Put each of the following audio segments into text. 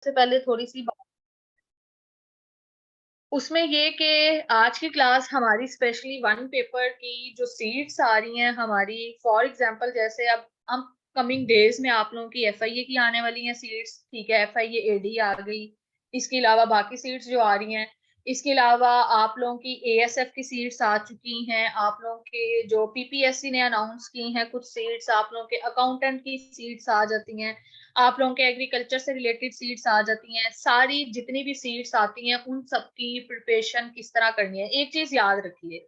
सबसे पहले थोड़ी सी बात उसमें ये कि आज की क्लास हमारी स्पेशली वन पेपर की जो सीट्स आ रही हैं हमारी, फॉर एग्जांपल जैसे अब हम कमिंग डेज में आप लोगों की एफआईए की आने वाली हैं सीट्स, ठीक है, एफआईए एडी आ गई। इसके अलावा बाकी सीट्स जो आ रही हैं, इसके अलावा आप लोगों की एएसएफ की सीट्स आ चुकी हैं, आप लोगों के जो पीपीएससी ने अनाउंस की हैं कुछ सीट्स, आप लोगों के अकाउंटेंट की सीट्स आ जाती हैं, आप लोगों के एग्रीकल्चर से रिलेटेड सीट्स आ जाती हैं। सारी जितनी भी सीट्स आती हैं उन सब की प्रिपरेशन किस तरह करनी है, एक चीज याद रखिए,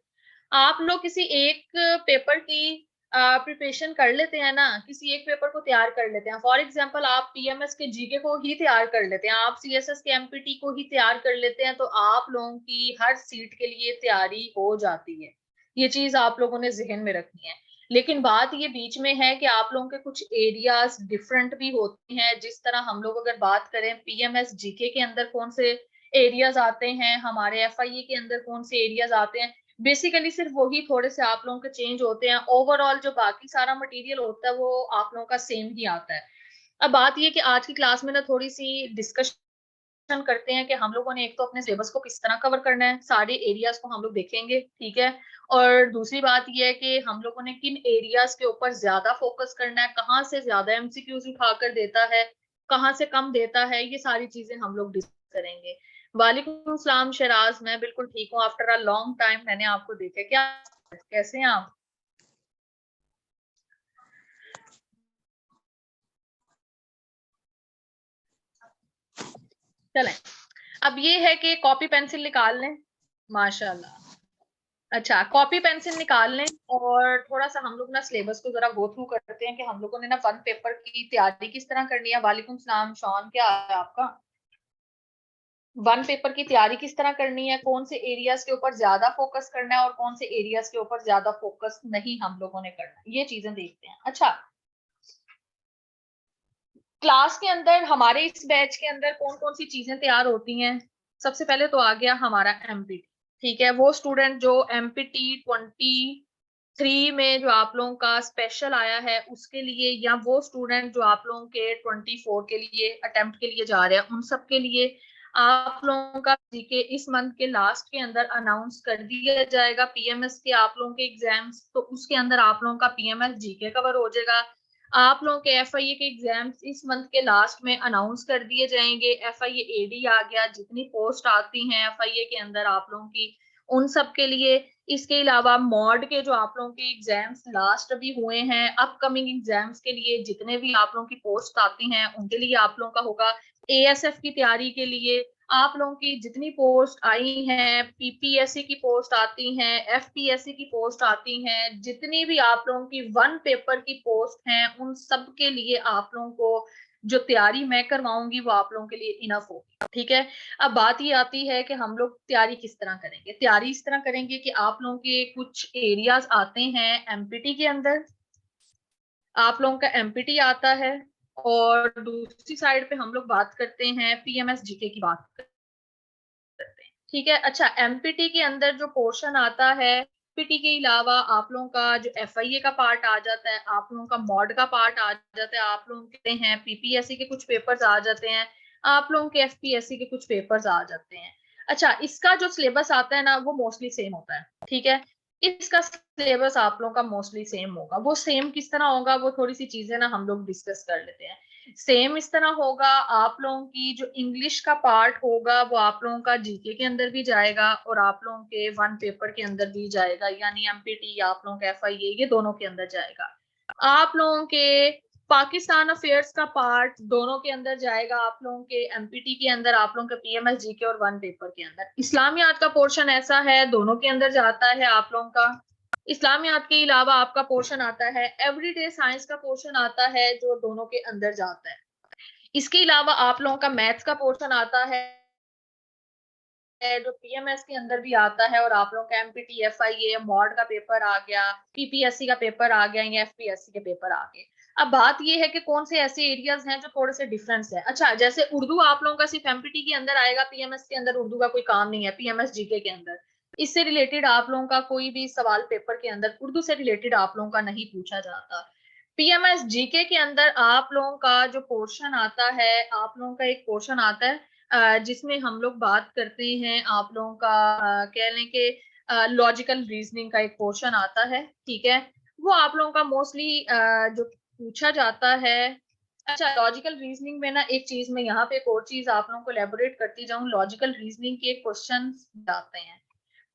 आप लोग किसी एक पेपर की प्रिपरेशन कर लेते हैं ना, किसी एक पेपर को तैयार कर लेते हैं, फॉर एग्जांपल आप पीएमएस के जीके को ही तैयार कर लेते हैं, आप सीएसएस के एमपीटी को ही तैयार कर लेते हैं, तो आप लोगों की हर सीट के लिए तैयारी हो जाती है। ये चीज आप लोगों ने जहन में रखनी है। लेकिन बात ये बीच में है कि आप लोगों के कुछ एरियाज डिफरेंट भी होते हैं। जिस तरह हम लोग अगर बात करें पीएमएस जीके के अंदर कौन से एरियाज आते हैं, हमारे एफआईए के अंदर कौन से एरियाज आते हैं, बेसिकली सिर्फ वही थोड़े से आप लोगों के चेंज होते हैं। ओवरऑल जो बाकी सारा मटेरियल होता है वो आप लोगों का सेम ही आता है। अब बात ये कि आज की क्लास में ना थोड़ी सी डिस्कशन करते हैं कि हम लोगों ने एक तो अपने सिलेबस को किस तरह कवर करना है, सारे एरियाज को हम लोग देखेंगे, ठीक है। और दूसरी बात यह है कि हम लोगों ने किन एरियाज के ऊपर ज्यादा फोकस करना है, कहाँ से ज्यादा एमसीक्यूज उठाकर देता है, कहाँ से कम देता है, ये सारी चीजें हम लोग डिस्कस करेंगे। वालेकुम सलाम शराज, मैं बिल्कुल ठीक हूँ, आफ्टर अ लॉन्ग टाइम मैंने आपको देखा। क्या कैसे हैं आप? चलें, अब ये है कि कॉपी पेंसिल निकाल लें। माशाल्लाह। अच्छा, कॉपी पेंसिल निकाल लें और थोड़ा सा हम लोग ना सिलेबस को जरा गो थ्रू करते हैं कि हम लोगों ने ना वन पेपर की तैयारी किस तरह करनी है। वालेकुम सलाम शॉन, क्या हाल है आपका? वन पेपर की तैयारी किस तरह करनी है, कौन से एरियाज के ऊपर ज्यादा फोकस करना है और कौन से एरियाज के ऊपर ज्यादा फोकस नहीं हम लोगों ने करना है, ये चीजें देखते हैं। अच्छा, क्लास के अंदर हमारे इस बैच के अंदर कौन कौन सी चीजें तैयार होती हैं? सबसे पहले तो आ गया हमारा एमपीटी, ठीक है। वो स्टूडेंट जो एमपीटी 23 में जो आप लोगों का स्पेशल आया है उसके लिए, या वो स्टूडेंट जो आप लोगों के 24 के लिए अटेम्प्ट के लिए जा रहे हैं, उन सब के लिए आप लोगों का जीके इस मंथ के लास्ट के अंदर अनाउंस कर दिया जाएगा। पीएमएस के आप लोगों के एग्जाम्स, तो उसके अंदर आप लोगों का पीएमएस जीके कवर हो जाएगा। आप लोगों के एफआईए के एग्जाम्स इस मंथ के लास्ट में अनाउंस कर दिए जाएंगे। एफआईए एडी आ गया, जितनी पोस्ट आती हैं एफआईए के अंदर आप लोगों की, उन सब के लिए। इसके अलावा मॉड के जो आप लोगों के एग्जाम्स लास्ट अभी हुए हैं, अपकमिंग एग्जाम्स के लिए जितने भी आप लोगों की पोस्ट आती हैं उनके लिए आप लोगों का होगा। एएसएफ की तैयारी के लिए आप लोगों की जितनी पोस्ट आई हैं, पीपीएससी की पोस्ट आती हैं, एफपीएससी की पोस्ट आती हैं, जितनी भी आप लोगों की वन पेपर की पोस्ट हैं, उन सब के लिए आप लोगों को जो तैयारी मैं करवाऊंगी वो आप लोगों के लिए इनफ होगी, ठीक है। अब बात ये आती है कि हम लोग तैयारी किस तरह करेंगे। तैयारी इस तरह करेंगे कि आप लोगों के कुछ एरियाज आते हैं एमपीटी के अंदर, आप लोगों का एमपीटी आता है, और दूसरी साइड पे हम लोग बात करते हैं पीएमएस जीके की बात करते हैं, ठीक है। अच्छा, एमपीटी के अंदर जो पोर्शन आता है, पीटी के अलावा आप लोगों का जो एफआईए का पार्ट आ जाता है, आप लोगों का मॉड का पार्ट आ जाता है, आप लोगों के हैं पीपीएससी के कुछ पेपर्स आ जाते हैं, आप लोगों के एफपीएससी के कुछ पेपर्स आ जाते हैं। अच्छा, इसका जो सिलेबस आता है ना वो मोस्टली सेम होता है, ठीक है। इसका सिलेबस आप लोगों का मोस्टली सेम होगा। वो सेम किस तरह होगा, वो थोड़ी सी चीजें ना हम लोग डिस्कस कर लेते हैं। सेम इस तरह होगा, आप लोगों की जो इंग्लिश का पार्ट होगा वो आप लोगों का जीके के अंदर भी जाएगा और आप लोगों के वन पेपर के अंदर भी जाएगा, यानी एमपीटी आप लोगों का एफआईए, ये दोनों के अंदर जाएगा। आप लोगों के पाकिस्तान अफेयर्स का पार्ट दोनों के अंदर जाएगा, आप लोगों के एमपीटी के अंदर, आप लोगों के पीएमएस जीके और वन पेपर के अंदर। इस्लामियात का पोर्शन ऐसा है, दोनों के अंदर जाता है आप लोगों का। इस्लामियात के अलावा आपका पोर्शन आता है एवरीडे साइंस का पोर्शन आता है, जो दोनों के अंदर जाता है। इसके अलावा आप लोगों का मैथ्स का पोर्शन आता है जो पीएमएस के अंदर भी आता है, और आप लोगों का एमपीटी एफआईए मॉड का पेपर आ गया, पीपीएससी का पेपर आ गया, या एफपीएससी के पेपर आ गए। अब बात ये है कि कौन से ऐसे एरियाज हैं जो थोड़े से डिफरेंस है। अच्छा, जैसे उर्दू आप लोगों का सिर्फ एमपीटी के अंदर आएगा, पीएमएस के अंदर उर्दू का कोई काम नहीं है, पीएमएस जीके के अंदर इससे रिलेटेड आप लोगों का कोई भी सवाल पेपर के अंदर उर्दू से रिलेटेड आप लोगों का नहीं पूछा जाता। पीएमएस जीके के अंदर आप लोगों का जो पोर्शन आता है, आप लोगों का एक पोर्शन आता है जिसमें हम लोग बात करते हैं, आप लोगों का कह लें कि लॉजिकल रीजनिंग का एक पोर्शन आता है, ठीक है। वो आप लोगों का मोस्टली जो पूछा जाता है। अच्छा, लॉजिकल रीजनिंग में ना एक चीज में यहाँ पे एक और चीज आप लोगों को एलेबोरेट करती जाऊं, लॉजिकल रीजनिंग के क्वेश्चन आते हैं,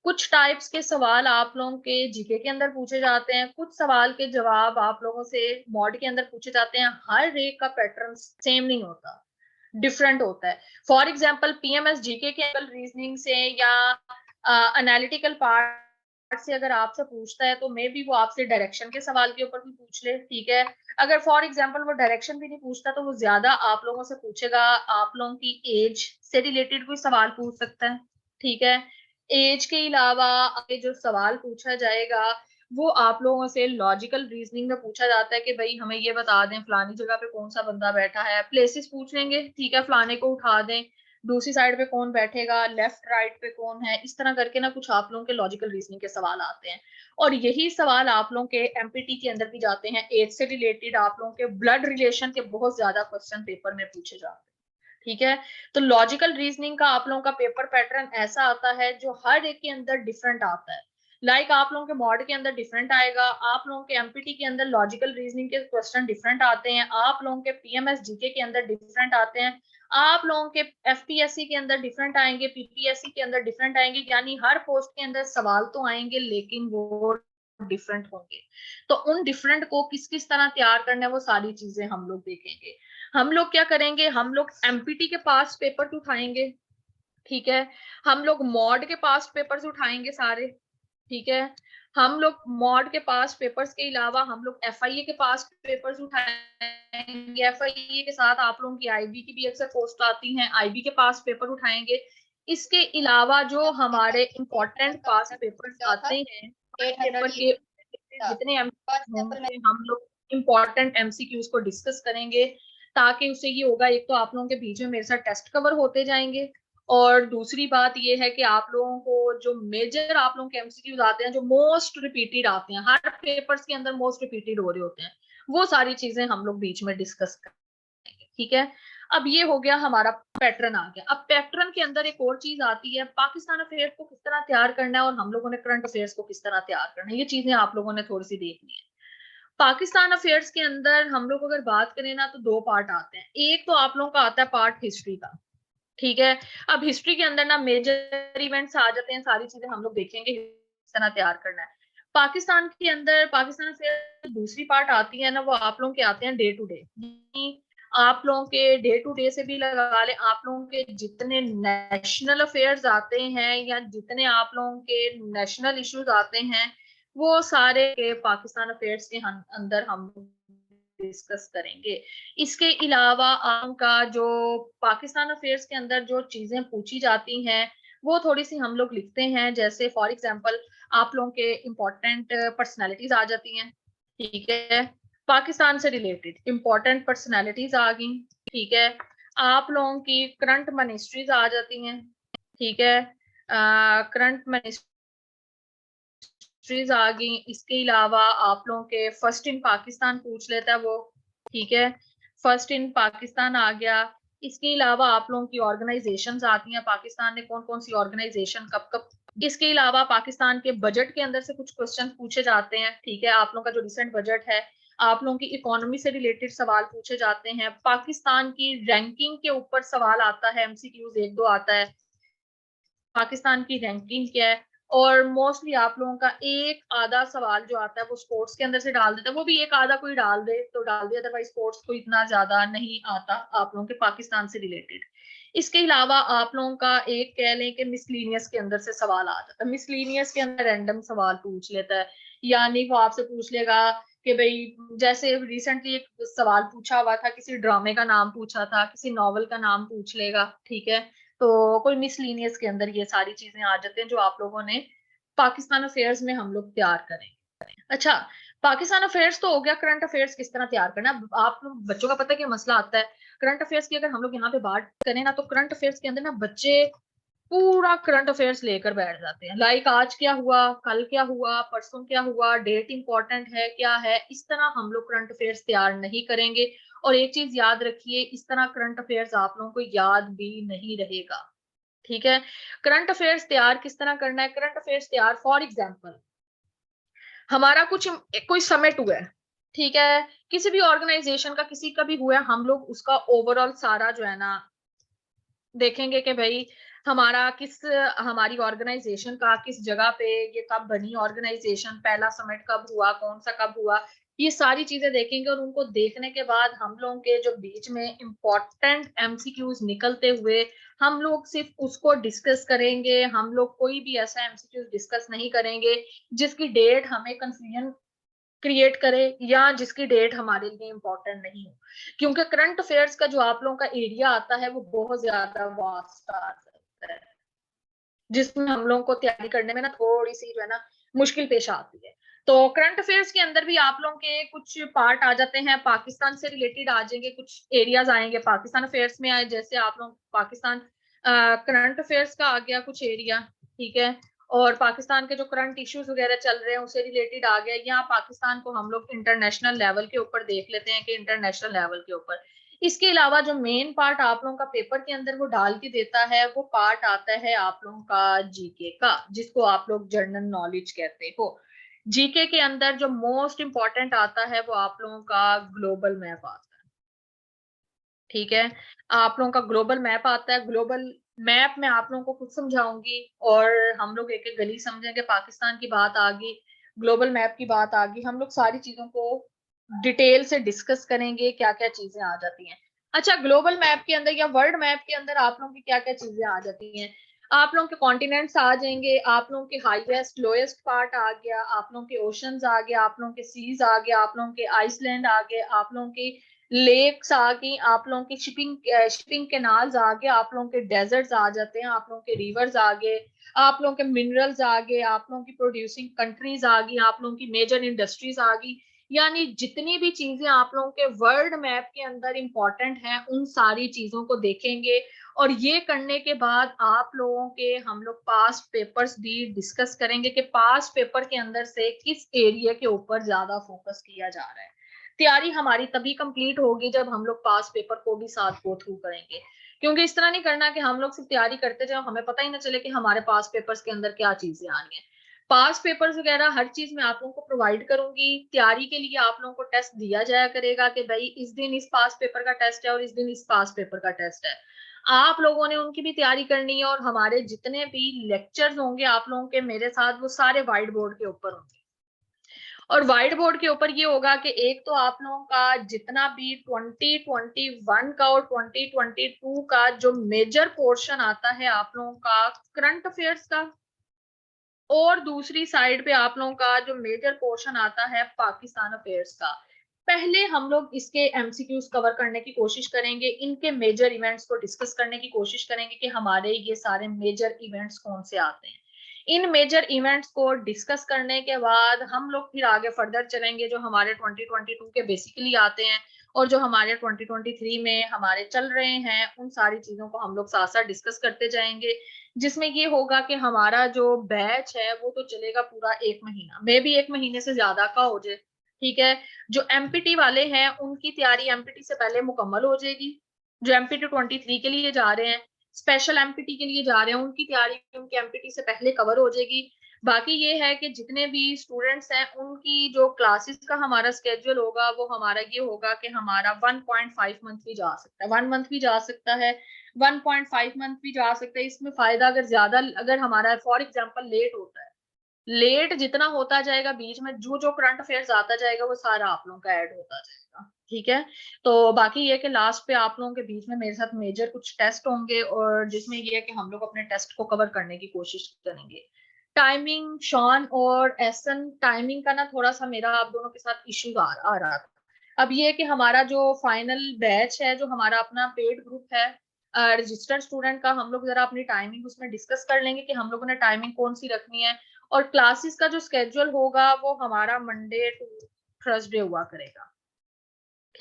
कुछ टाइप्स के सवाल आप लोगों के जीके के अंदर पूछे जाते हैं, कुछ सवाल के जवाब आप लोगों से मॉड के अंदर पूछे जाते हैं। हर एक का पैटर्न सेम नहीं होता, डिफरेंट होता है। फॉर एग्जांपल पीएमएस जीके के रीजनिंग से या एनालिटिकल पार्ट से अगर आपसे पूछता है तो मे बी वो आपसे डायरेक्शन के सवाल के ऊपर भी पूछ ले, ठीक है। अगर फॉर एग्जांपल वो डायरेक्शन भी नहीं पूछता तो वो ज्यादा आप लोगों से पूछेगा, आप लोगों की एज से रिलेटेड कोई सवाल पूछ सकता है, ठीक है। एज के अलावा आगे जो सवाल पूछा जाएगा वो आप लोगों से लॉजिकल रीजनिंग में पूछा जाता है कि भाई हमें ये बता दें फलानी जगह पे कौन सा बंदा बैठा है, प्लेसेस पूछ लेंगे, ठीक है, फलाने को उठा दें, दूसरी साइड पे कौन बैठेगा, लेफ्ट राइट पे कौन है, इस तरह करके ना कुछ आप लोगों के लॉजिकल रीजनिंग के सवाल आते हैं। और यही सवाल आप लोगों के एमपीटी के अंदर भी जाते हैं, एज से रिलेटेड आप लोगों के ब्लड रिलेशन के बहुत ज्यादा क्वेश्चन पेपर में पूछे जाते हैं, ठीक है। तो लॉजिकल रीजनिंग का आप लोगों का पेपर पैटर्न ऐसा आता है जो हर एक के अंदर डिफरेंट आता है। लाइक आप लोगों के मॉड के अंदर डिफरेंट आएगा, आप लोगों के एमपीटी के अंदर लॉजिकल रीजनिंग के क्वेश्चन डिफरेंट आते हैं, आप लोगों के पीएमएस जीके के अंदर डिफरेंट आते हैं, आप लोगों के एफपीएससी के अंदर डिफरेंट आएंगे, पीपीएससी के अंदर डिफरेंट आएंगे, यानी हर पोस्ट के अंदर सवाल तो आएंगे लेकिन वो डिफरेंट होंगे। तो उन डिफरेंट को किस किस तरह तैयार करना है वो सारी चीजें हम लोग देखेंगे। हम लोग क्या करेंगे, हम लोग एमपीटी के पास पेपर उठाएंगे, ठीक है। हम लोग मॉड के पास पेपर्स उठाएंगे सारे, ठीक है। हम लोग मॉड के पास पेपर्स के अलावा हम लोग एफआईए के पास पेपर्स उठाएंगे, एफआईए के साथ आप लोगों की आईबी की भी अक्सर पोस्ट आती हैं, आईबी के पास पेपर उठाएंगे। इसके अलावा जो हमारे इंपॉर्टेंट पास पेपर्स आते हैं, पेपर के जितने होंगे हम लोग इम्पोर्टेंट एमसीक्यूज को डिस्कस करेंगे, ताकि उससे ये होगा, एक तो आप लोगों के बीच में मेरे साथ टेस्ट कवर होते जाएंगे, और दूसरी बात ये है कि आप लोगों को जो मेजर आप लोगों के एमसीक्यूज आते हैं जो मोस्ट रिपीटेड आते हैं, हर पेपर्स के अंदर मोस्ट रिपीटेड हो रहे होते हैं, वो सारी चीजें हम लोग बीच में डिस्कस करेंगे, ठीक है। अब ये हो गया हमारा पैटर्न आ गया। अब पैटर्न के अंदर एक और चीज आती है, पाकिस्तान अफेयर्स को किस तरह तैयार करना है और हम लोगों ने करंट अफेयर्स को किस तरह तैयार करना है, ये चीजें आप लोगों ने थोड़ी सी देखनी है। पाकिस्तान अफेयर्स के अंदर हम लोग अगर बात करें ना तो दो पार्ट आते हैं, एक तो आप लोगों का आता है पार्ट हिस्ट्री का, ठीक है। अब हिस्ट्री के अंदर ना मेजर इवेंट्स आ जाते हैं, सारी चीजें हम लोग देखेंगे किस तरह तैयार करना है। पाकिस्तान के अंदर पाकिस्तान अफेयर्स दूसरी पार्ट आती है ना, वो आप लोगों के आते हैं डे टू डे, आप लोगों के डे टू डे से भी लगा ले, आप लोगों के जितने नेशनल अफेयर्स आते हैं या जितने आप लोगों के नेशनल इश्यूज आते हैं वो सारे के पाकिस्तान अफेयर्स के अंदर हम डिस्कस करेंगे। इसके अलावा आपका जो पाकिस्तान अफेयर्स के अंदर जो चीजें पूछी जाती हैं वो थोड़ी सी हम लोग लिखते हैं, जैसे फॉर एग्जांपल आप लोगों के इम्पोर्टेंट पर्सनालिटीज आ जाती हैं, ठीक है, पाकिस्तान से रिलेटेड इंपॉर्टेंट पर्सनालिटीज आ गई, ठीक है। आप लोगों की करंट मिनिस्ट्रीज आ जाती हैं, ठीक है, करंट मिनिस्ट्रीज आ गई। इसके अलावा आप लोगों के फर्स्ट इन पाकिस्तान पूछ लेता है वो, ठीक है, फर्स्ट इन पाकिस्तान आ गया। इसके अलावा आप लोगों की ऑर्गेनाइजेशंस आती हैं, पाकिस्तान ने कौन कौन सी ऑर्गेनाइजेशन कब कब। इसके अलावा पाकिस्तान के बजट के अंदर से कुछ क्वेश्चन पूछे जाते हैं, ठीक है, आप लोगों का जो रिसेंट बजट है, आप लोगों की इकोनॉमी से रिलेटेड सवाल पूछे जाते हैं, पाकिस्तान की रैंकिंग के ऊपर सवाल आता है, एमसीक्यूज एक दो आता है, पाकिस्तान की रैंकिंग क्या है। और मोस्टली आप लोगों का एक आधा सवाल जो आता है वो स्पोर्ट्स के अंदर से डाल देता है, वो भी एक आधा कोई डाल दे तो डाल दे, अदरवाइज स्पोर्ट्स को इतना ज्यादा नहीं आता आप लोगों के पाकिस्तान से रिलेटेड। इसके अलावा आप लोगों का एक कह लें कि मिसलीनियस के अंदर से सवाल आ जाता है, मिसलीनियस के अंदर रैंडम सवाल पूछ लेता है, यानी वो आपसे पूछ लेगा कि भाई जैसे रिसेंटली एक सवाल पूछा हुआ था, किसी ड्रामे का नाम पूछा था, किसी नॉवल का नाम पूछ लेगा, ठीक है। तो कोई मिसलीनियस के अंदर ये सारी चीजें आ जाती हैं जो आप लोगों ने पाकिस्तान अफेयर्स में हम लोग तैयार करेंगे। अच्छा, पाकिस्तान अफेयर्स तो हो गया, करंट अफेयर्स किस तरह तैयार करना है। आप बच्चों का पता है कि मसला आता है करंट अफेयर्स की, अगर हम लोग यहाँ पे बात करें ना तो करंट अफेयर्स के अंदर ना बच्चे पूरा करंट अफेयर्स लेकर बैठ जाते हैं, लाइक आज क्या हुआ, कल क्या हुआ, परसों क्या हुआ, डेट इंपॉर्टेंट है क्या है, इस तरह हम लोग करंट अफेयर्स तैयार नहीं करेंगे। और एक चीज याद रखिए, इस तरह करंट अफेयर्स आप लोगों को याद भी नहीं रहेगा, ठीक है। करंट अफेयर्स तैयार किस तरह करना है, करंट अफेयर्स तैयार फॉर एग्जाम्पल हमारा कुछ कोई समिट हुआ है, ठीक है, किसी भी ऑर्गेनाइजेशन का किसी का भी हुआ है, हम लोग उसका ओवरऑल सारा जो है ना देखेंगे कि भाई हमारा किस हमारी ऑर्गेनाइजेशन का किस जगह पे ये कब बनी ऑर्गेनाइजेशन, पहला समिट कब हुआ, कौन सा कब हुआ, ये सारी चीजें देखेंगे। और उनको देखने के बाद हम लोगों के जो बीच में इंपॉर्टेंट एमसीक्यूज निकलते हुए हम लोग सिर्फ उसको डिस्कस करेंगे, हम लोग कोई भी ऐसा एमसीक्यूज डिस्कस नहीं करेंगे जिसकी डेट हमें कंफ्यूजन क्रिएट करे या जिसकी डेट हमारे लिए इंपॉर्टेंट नहीं हो। क्योंकि करंट अफेयर्स का जो आप लोगों का एरिया आता है वो बहुत ज्यादा वास्ट आ जाता है, जिसमें हम लोगों को तैयारी करने में ना थोड़ी सी जो है ना मुश्किल पेश आती है। तो करंट अफेयर्स के अंदर भी आप लोगों के कुछ पार्ट आ जाते हैं, पाकिस्तान से रिलेटेड आ जाएंगे, कुछ एरियाज आएंगे पाकिस्तान अफेयर्स में आए, जैसे आप लोग पाकिस्तान करंट अफेयर्स का आ गया कुछ एरिया, ठीक है। और पाकिस्तान के जो करंट इश्यूज वगैरह चल रहे हैं उससे रिलेटेड आ गया, या पाकिस्तान को हम लोग इंटरनेशनल लेवल के ऊपर देख लेते हैं कि इंटरनेशनल लेवल के ऊपर। इसके अलावा जो मेन पार्ट आप लोगों का पेपर के अंदर वो डाल के देता है, वो पार्ट आता है आप लोगों का जीके का, जिसको आप लोग जनरल नॉलेज कहते हो। जीके के अंदर जो मोस्ट इंपॉर्टेंट आता है वो आप लोगों का ग्लोबल मैप आता है, ठीक है। आप लोगों का ग्लोबल मैप आता है, ग्लोबल मैप में आप लोगों को कुछ समझाऊंगी और हम लोग एक एक गली समझेंगे, पाकिस्तान की बात आ गई, ग्लोबल मैप की बात आ गई, हम लोग सारी चीजों को डिटेल से डिस्कस करेंगे क्या क्या चीजें आ जाती हैं। अच्छा, ग्लोबल मैप के अंदर या वर्ल्ड मैप के अंदर आप लोगों की क्या क्या चीजें आ जाती हैं, आप लोगों के कॉन्टिनेंट्स आ जाएंगे, आप लोगों के हाईएस्ट लोएस्ट पार्ट आ गया, आप लोगों के ओशंस आ गया, आप लोगों के सीज आ गया, आप लोगों के आइसलैंड आ गए, आप लोगों के लेक्स आ गई, आप लोगों की शिपिंग कैनाल्स आ गए, आप लोगों के डेजर्ट्स आ जाते हैं, आप लोगों के रिवर्स आ गए, आप लोगों के मिनरल्स आ गए, आप लोगों की प्रोड्यूसिंग कंट्रीज आ गई, आप लोगों की मेजर इंडस्ट्रीज आ गई। यानी जितनी भी चीजें आप लोगों के वर्ल्ड मैप के अंदर इंपॉर्टेंट हैं उन सारी चीजों को देखेंगे। और ये करने के बाद आप लोगों के हम लोग पास्ट पेपर्स भी डिस्कस करेंगे कि पास्ट पेपर के अंदर से किस एरिया के ऊपर ज्यादा फोकस किया जा रहा है। तैयारी हमारी तभी कंप्लीट होगी जब हम लोग पास्ट पेपर को भी साथ गो थ्रू करेंगे, क्योंकि इस तरह नहीं करना कि हम लोग सिर्फ तैयारी करते जाए, हमें पता ही ना चले कि हमारे पास्ट पेपर्स के अंदर क्या चीजें आनी है। पास्ट पेपर्स वगैरह हर चीज मैं आप लोगों को प्रोवाइड करूंगी, तैयारी के लिए आप लोगों को टेस्ट दिया जाया करेगा कि भाई इस दिन इस पास्ट पेपर का टेस्ट है और इस दिन इस पास्ट पेपर का टेस्ट है। आप लोगों ने उनकी भी तैयारी करनी है, और हमारे जितने भी लेक्चर्स होंगे आप लोगों के मेरे साथ वो सारे व्हाइट बोर्ड के ऊपर होंगे। और व्हाइट बोर्ड के ऊपर ये होगा कि एक तो आप लोगों का जितना भी 2021 का और 2022 का जो मेजर पोर्शन आता है आप लोगों का करंट अफेयर्स का, और दूसरी साइड पे आप लोगों का जो मेजर पोर्शन आता है पाकिस्तान अफेयर्स का। पहले हम लोग इसके एमसीक्यूज कवर करने की कोशिश करेंगे, इनके मेजर इवेंट्स को डिस्कस करने की कोशिश करेंगे कि हमारे ये सारे मेजर इवेंट्स कौन से आते हैं। इन मेजर इवेंट्स को डिस्कस करने के बाद हम लोग फिर आगे फर्दर चलेंगे, जो हमारे 2022 के बेसिकली आते हैं और जो हमारे 2023 में हमारे चल रहे हैं, उन सारी चीजों को हम लोग साथ साथ डिस्कस करते जाएंगे। जिसमें ये होगा कि हमारा जो बैच है वो तो चलेगा पूरा एक महीना, मे भी एक महीने से ज्यादा का हो जाए, ठीक है। जो एमपीटी वाले हैं उनकी तैयारी एमपीटी से पहले मुकम्मल हो जाएगी, जो एमपीटी 23 के लिए जा रहे हैं, स्पेशल एमपीटी के लिए जा रहे हैं, उनकी तैयारी उनकी एमपीटी से पहले कवर हो जाएगी। बाकी ये है कि जितने भी स्टूडेंट्स हैं उनकी जो क्लासेस का हमारा स्केड्यूल होगा वो हमारा ये होगा कि हमारा 1.5 मंथ भी जा सकता है, 1 मंथ भी जा सकता है, 1.5 मंथ भी जा सकता है। इसमें फायदा अगर ज्यादा अगर हमारा फॉर एग्जांपल लेट होता है, लेट जितना होता जाएगा बीच में जो जो करंट अफेयर्स आता जाएगा वो सारा आप लोगों का ऐड होता जाएगा, ठीक है। तो बाकी ये कि लास्ट पे आप लोगों के बीच में मेरे साथ मेजर कुछ टेस्ट होंगे और जिसमें ये है कि हम लोग अपने टेस्ट को कवर करने की कोशिश करेंगे। टाइमिंग शॉन और एसन, टाइमिंग का ना थोड़ा सा मेरा आप दोनों के साथ इश्यू आ रहा था। अब ये कि हमारा जो फाइनल बैच है, जो हमारा अपना पेड ग्रुप है रजिस्टर्ड स्टूडेंट का, हम लोग जरा अपनी टाइमिंग उसमें डिस्कस कर लेंगे कि हम लोगों ने टाइमिंग कौन सी रखनी है। और क्लासेस का जो स्केड्यूल होगा वो हमारा मंडे टू थर्सडे हुआ करेगा,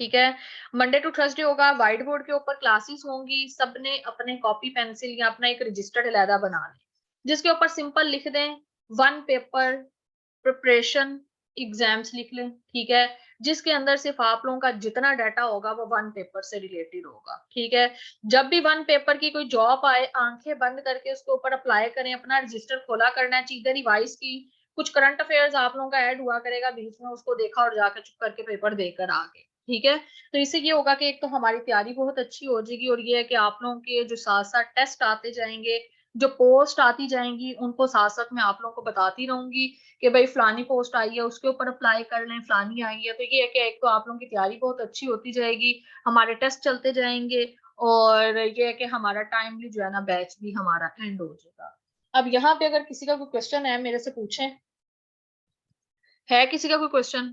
ठीक है। मंडे टू थर्सडे होगा, व्हाइट बोर्ड के ऊपर क्लासेस होंगी, सबने अपने कॉपी पेंसिल या अपना एक रजिस्टर्ड अलहदा बना लें, जिसके ऊपर सिंपल लिख दें वन पेपर प्रिपरेशन एग्जाम्स लिख लें, ठीक है, जिसके अंदर सिर्फ आप लोगों का जितना डाटा होगा वो वन पेपर से रिलेटेड होगा, ठीक है। जब भी वन पेपर की कोई जॉब आए, आंखें बंद करके उसके ऊपर अप्लाई करें, अपना रजिस्टर खोला करना चाहिए, इधर रिवाइज की, कुछ करंट अफेयर्स आप लोगों का ऐड हुआ करेगा बीच में, उसको देखा और जाकर चुप करके पेपर देकर आ गए, ठीक है। तो इससे ये होगा कि एक तो हमारी तैयारी बहुत अच्छी हो जाएगी, और ये है कि आप लोगों के जो साथ साथ टेस्ट आते जाएंगे, जो पोस्ट आती जाएंगी, उनको साथ साथ मैं आप लोगों को बताती रहूंगी कि भाई फलानी पोस्ट आई है उसके ऊपर अप्लाई कर लें, फलानी आई है। तो ये है कि एक तो आप लोगों की तैयारी बहुत अच्छी होती जाएगी, हमारे टेस्ट चलते जाएंगे, और ये है कि हमारा टाइमली जो है ना बैच भी हमारा एंड हो जाएगा। अब यहाँ पे अगर किसी का कोई क्वेश्चन है मेरे से पूछें, है किसी का कोई क्वेश्चन?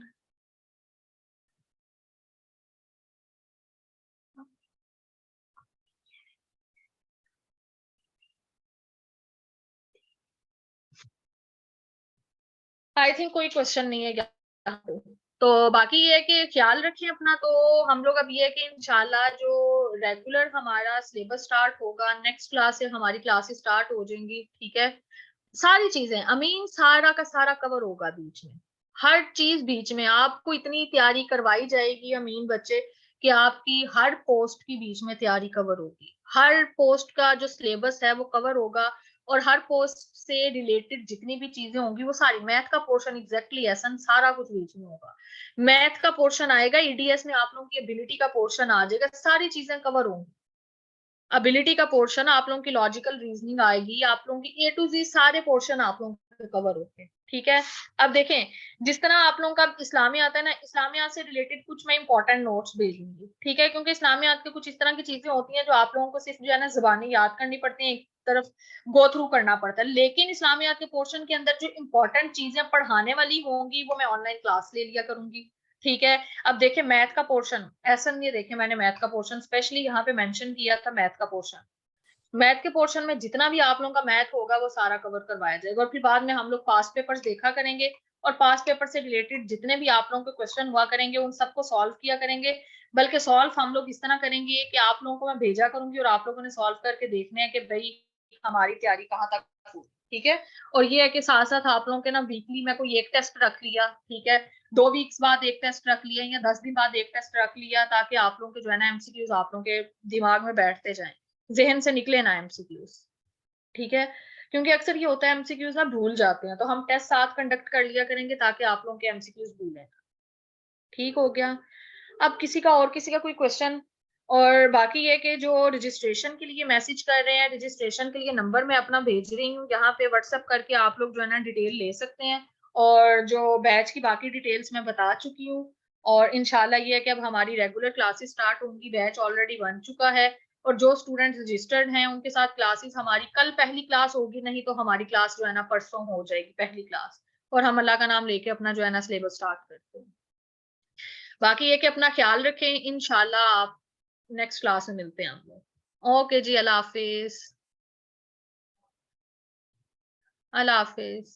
आई थिंक कोई क्वेश्चन नहीं है यहाँ पे। तो बाकी ये है कि ख्याल रखें अपना। तो हम लोग अब ये है कि इंशाल्लाह जो रेगुलर हमारा सिलेबस स्टार्ट होगा, नेक्स्ट क्लास से हमारी क्लासेस स्टार्ट हो जाएंगी, ठीक है। सारी चीजें अमीन सारा का सारा कवर होगा बीच में, हर चीज बीच में आपको इतनी तैयारी करवाई जाएगी अमीन बच्चे, कि आपकी हर पोस्ट की बीच में तैयारी कवर होगी, हर पोस्ट का जो सिलेबस है वो कवर होगा, और हर पोस्ट से रिलेटेड जितनी भी चीजें होंगी वो सारी, मैथ का पोर्शन एग्जैक्टली ऐसा सारा कुछ बीच में होगा, मैथ का पोर्शन आएगा, ईडीएस में आप लोगों की एबिलिटी का पोर्शन आ जाएगा, सारी चीजें कवर होंगी। एबिलिटी का पोर्शन आप लोगों की लॉजिकल रीजनिंग आएगी, आप लोगों की ए टू जी सारे पोर्शन आप लोगों के कवर होते हैं, ठीक है। अब देखें, जिस तरह आप लोगों का इस्लामियात है ना, इस्लामियात से रिलेटेड कुछ मैं इंपॉर्टेंट नोट्स भेजूंगी, ठीक है, क्योंकि इस्लामियात के कुछ इस तरह की चीजें होती हैं जो आप लोगों को सिर्फ जो है ना जुबानी याद करनी पड़ती है, एक तरफ गो थ्रू करना पड़ता है, लेकिन इस्लामियात के पोर्शन के अंदर जो इंपॉर्टेंट चीजें पढ़ाने वाली होंगी वो मैं ऑनलाइन क्लास ले लिया करूंगी, ठीक है। अब देखिए मैथ का पोर्शन ऐसा नहीं है, देखिए मैंने मैथ का पोर्शन स्पेशली यहाँ पे मेंशन किया था, मैथ का पोर्शन, मैथ के पोर्शन में जितना भी आप लोगों का मैथ होगा वो सारा कवर करवाया जाएगा, और फिर बाद में हम लोग पास्ट पेपर्स देखा करेंगे, और पास्ट पेपर से रिलेटेड जितने भी आप लोगों के क्वेश्चन हुआ करेंगे उन सबको सॉल्व किया करेंगे। बल्कि सॉल्व हम लोग इस तरह करेंगे कि आप लोगों को मैं भेजा करूंगी और आप लोगों ने सॉल्व करके देखने हैं कि भाई हमारी तैयारी कहाँ तक हुई, ठीक है। और ये है कि साथ साथ आप लोगों के ना वीकली में कोई एक टेस्ट रख लिया, ठीक है, 2 वीक्स बाद एक टेस्ट रख लिया, या 10 दिन बाद एक टेस्ट रख लिया, ताकि आप लोगों के जो है ना एमसीक्यूज आप लोगों के दिमाग में बैठते जाएं, जहन से निकले ना एमसीक्यूज, ठीक है। क्योंकि अक्सर ये होता है एमसीक्यूज ना भूल जाते हैं, तो हम टेस्ट साथ कंडक्ट कर लिया करेंगे ताकि आप लोगों के एमसीक्यूज भूलें ना, ठीक हो गया। अब किसी का और किसी का कोई क्वेश्चन? और बाकी ये कि जो रजिस्ट्रेशन के लिए मैसेज कर रहे हैं, रजिस्ट्रेशन के लिए नंबर मैं अपना भेज रही हूँ यहाँ पे, व्हाट्सएप करके आप लोग जो है ना डिटेल ले सकते हैं, और जो बैच की बाकी डिटेल्स मैं बता चुकी हूँ। और इंशाल्लाह ये है कि अब हमारी रेगुलर क्लासेस स्टार्ट होंगी, बैच ऑलरेडी बन चुका है, और जो स्टूडेंट रजिस्टर्ड हैं उनके साथ क्लासेस हमारी कल पहली क्लास होगी, नहीं तो हमारी क्लास जो है ना परसों हो जाएगी पहली क्लास, और हम अल्लाह का नाम लेके अपना जो है ना सिलेबस स्टार्ट करते हैं। बाकी ये कि अपना ख्याल रखें, इंशाल्लाह आप नेक्स्ट क्लास में मिलते हैं हम लोग। ओके जी, अल्लाह हाफिज। अल्लाह हाफिज।